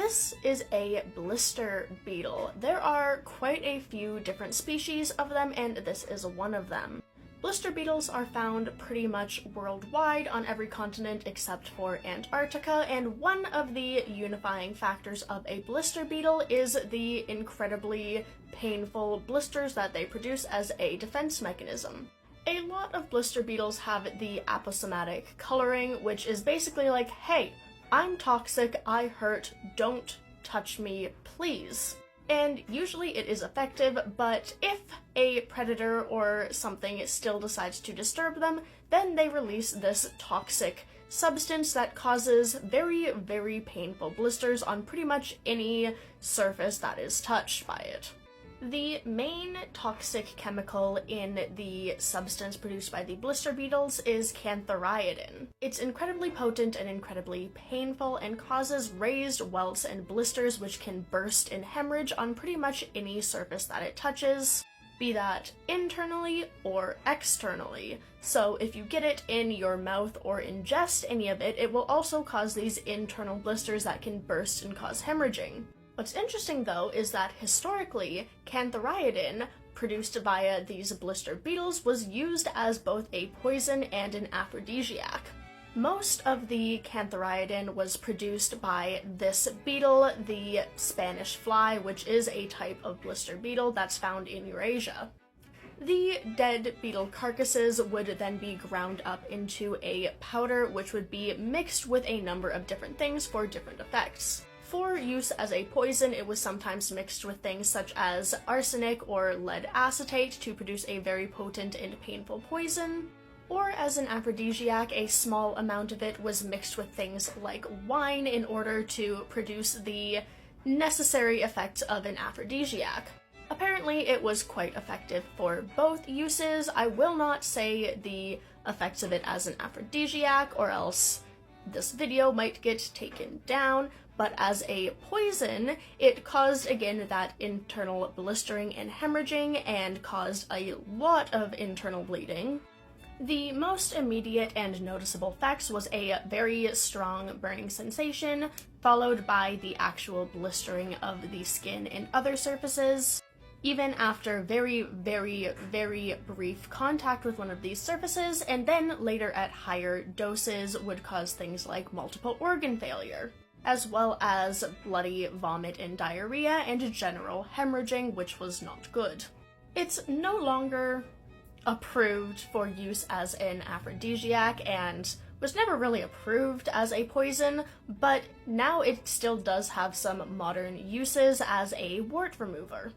This is a blister beetle. There are quite a few different species of them, and this is one of them. Blister beetles are found pretty much worldwide on every continent except for Antarctica, and one of the unifying factors of a blister beetle is the incredibly painful blisters that they produce as a defense mechanism. A lot of blister beetles have the aposematic coloring, which is basically like, hey, I'm toxic, I hurt, don't touch me, please. And usually it is effective, but if a predator or something still decides to disturb them, then they release this toxic substance that causes very, very painful blisters on pretty much any surface that is touched by it. The main toxic chemical in the substance produced by the blister beetles is cantharidin. It's incredibly potent and incredibly painful and causes raised welts and blisters which can burst and hemorrhage on pretty much any surface that it touches, be that internally or externally. So if you get it in your mouth or ingest any of it, it will also cause these internal blisters that can burst and cause hemorrhaging. What's interesting though is that historically, cantharidin produced via these blister beetles was used as both a poison and an aphrodisiac. Most of the cantharidin was produced by this beetle, the Spanish fly, which is a type of blister beetle that's found in Eurasia. The dead beetle carcasses would then be ground up into a powder which would be mixed with a number of different things for different effects. For use as a poison, it was sometimes mixed with things such as arsenic or lead acetate to produce a very potent and painful poison. Or as an aphrodisiac, a small amount of it was mixed with things like wine in order to produce the necessary effects of an aphrodisiac. Apparently, it was quite effective for both uses. I will not say the effects of it as an aphrodisiac, or else this video might get taken down, but as a poison, it caused, again, that internal blistering and hemorrhaging and caused a lot of internal bleeding. The most immediate and noticeable effects was a very strong burning sensation, followed by the actual blistering of the skin and other surfaces. Even after very, very, very brief contact with one of these surfaces, and then later at higher doses would cause things like multiple organ failure, as well as bloody vomit and diarrhea and general hemorrhaging, which was not good. It's no longer approved for use as an aphrodisiac and was never really approved as a poison, but now it still does have some modern uses as a wart remover.